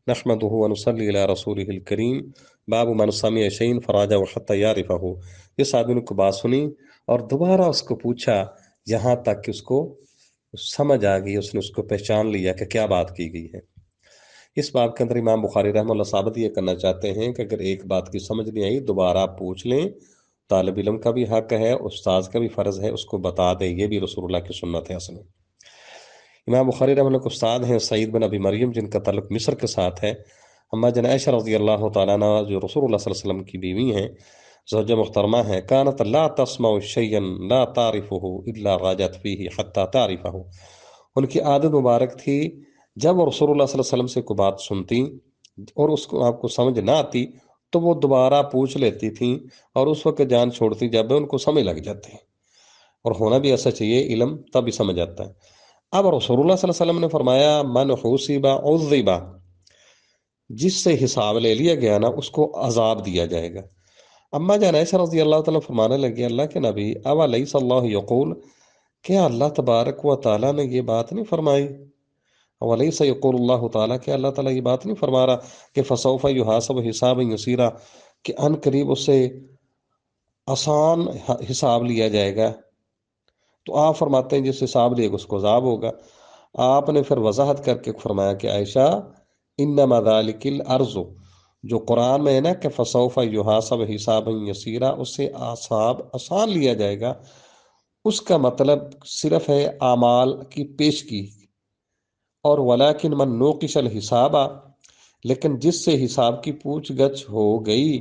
نحمده ونصلي على رسوله الکریم باب من سمع شیئا فراجعه حتى يعرفه۔ اس آدمی نے کو بات سنی اور دوبارہ اس کو پوچھا یہاں تک کہ اس کو سمجھ آ گئی، اس نے اس کو پہچان لیا کہ کیا بات کی گئی ہے۔ اس باب کے اندر امام بخاری رحمہ اللہ ثابت یہ کرنا چاہتے ہیں کہ اگر ایک بات کی سمجھ نہیں آئی دوبارہ پوچھ لیں۔ طالب علم کا بھی حق ہے، استاذ کا بھی فرض ہے اس کو بتا دے، یہ بھی رسول اللہ کی سنت ہے۔ اصل امام بخاری رحمہ اللہ کے استاد ہیں سعید بن ابی مریم، جن کا تعلق مصر کے ساتھ ہے۔ اما جن عائشہ رضی اللہ تعالیٰ عنہ جو رسول اللہ صلی اللہ علیہ وسلم کی بیوی ہیں، زوجہ محترمہ ہیں، کانت لا تسمع شیئا لا تعرفه الا راجت فیہ حتی تعرفہ۔ ان کی عادت مبارک تھی جب وہ رسول اللہ صلی اللہ علیہ وسلم سے کوئی بات سنتی اور اس کو آپ کو سمجھ نہ آتی تو وہ دوبارہ پوچھ لیتی تھیں، اور اس وقت جان چھوڑتی جب ان کو سمجھ لگ جاتے ہیں، اور ہونا بھی ایسا چاہیے، علم تب ہی سمجھ آتا ہے۔ اب رسول اللہ صلی اللہ علیہ وسلم نے فرمایا من حوصب عذب، جس سے حساب لے لیا گیا نا اس کو عذاب دیا جائے گا۔ اما جان عائشہ رضی اللہ تعالیٰ فرمانے لگی اللہ کے نبی اولیس اللہ یقول، کیا اللہ تبارک و تعالیٰ نے یہ بات نہیں فرمائی؟ ولیس یقول اللہ تعالیٰ، کہ اللہ تعالیٰ یہ بات نہیں فرما رہا کہ فسوف یحاسب حسابا یسیرا، کہ ان قریب اس سے آسان حساب لیا جائے گا؟ تو آپ فرماتے ہیں جس حساب لے گا اس کو عذاب ہوگا۔ آپ نے پھر وضاحت کر کے فرمایا کہ عائشہ انما ذالک الارض، جو قرآن میں ہے نا کہ فسوف یحاسب حسابا یسیرا، اس سے حساب آسان لیا جائے گا، اس کا مطلب صرف ہے اعمال کی پیشگی۔ اور ولیکن من نوقش الحساب، لیکن جس سے حساب کی پوچھ گچھ ہو گئی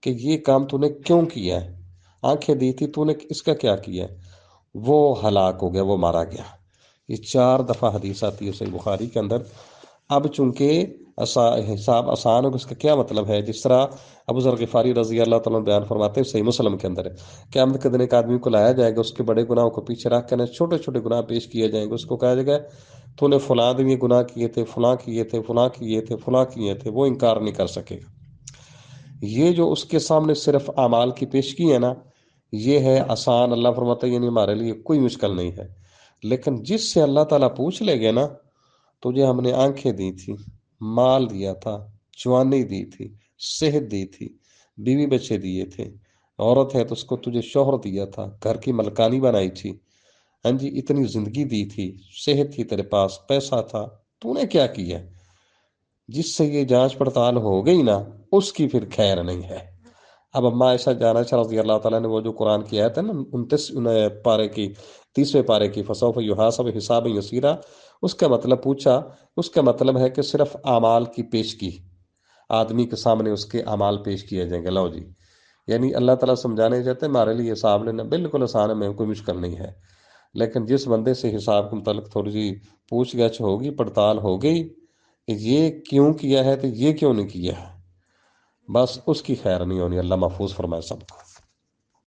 کہ یہ کام تو نے کیوں کیا ہے، آنکھیں دی تھی تو نے اس کا کیا کیا ہے، وہ ہلاک ہو گیا، وہ مارا گیا۔ یہ 4 دفعہ حدیث آتی ہے صحیح بخاری کے اندر۔ اب چونکہ حساب آسان ہوگا، اس کا کیا مطلب ہے؟ جس طرح ابو ذر غفاری رضی اللہ تعالیٰ عنہ بیان فرماتے ہیں صحیح مسلم کے اندر ہے، قیامت کے دن ایک آدمی کو لایا جائے گا، اس کے بڑے گناہوں کو پیچھے رکھ کر چھوٹے چھوٹے گناہ پیش کیے جائیں گے، اس کو کہا جائے گا تو نے فلاں دن یہ گناہ کیے تھے، فلاں کیے تھے، فلاں کیے تھے، فلاں کیے تھے، وہ انکار نہیں کر سکے گا۔ یہ جو اس کے سامنے صرف اعمال کی پیشگی ہے نا، یہ ہے آسان۔ اللہ فرماتا ہے یعنی ہمارے لیے کوئی مشکل نہیں ہے، لیکن جس سے اللہ تعالیٰ پوچھ لے گے نا، تجھے ہم نے آنکھیں دی تھی، مال دیا تھا، جوانی دی تھی، صحت دی تھی، بیوی بچے دیے تھے، عورت ہے تو اس کو تجھے شوہر دیا تھا، گھر کی ملکانی بنائی تھی، ہاں جی اتنی زندگی دی تھی، صحت تھی تیرے پاس، پیسہ تھا، تو نے کیا کیا؟ جس سے یہ جانچ پڑتال ہو گئی نا اس کی پھر خیر نہیں ہے۔ اب اما عائشہ جان عائشہ رضی اللہ تعالیٰ نے وہ جو قرآن کی آیت ہے نا 29 پارے کی 30ویں پارے کی فسوف یحاسب حسابا یسیرا، اس کا مطلب پوچھا، اس کا مطلب ہے کہ صرف اعمال کی پیشگی، آدمی کے سامنے اس کے اعمال پیش کیے جائیں گے۔ لو جی، یعنی اللہ تعالیٰ سمجھانے چاہتے ہیں ہمارے لیے حساب لینا بالکل آسان ہے، میں کوئی مشکل نہیں ہے، لیکن جس بندے سے حساب کے متعلق تھوڑی سی پوچھ گچھ ہوگی، پڑتال ہو گئی کہ یہ کیوں کیا ہے تو یہ کیوں نہیں کیا ہے، بس اس کی خیر نہیں ہونی۔ اللہ محفوظ فرمائے سب کو۔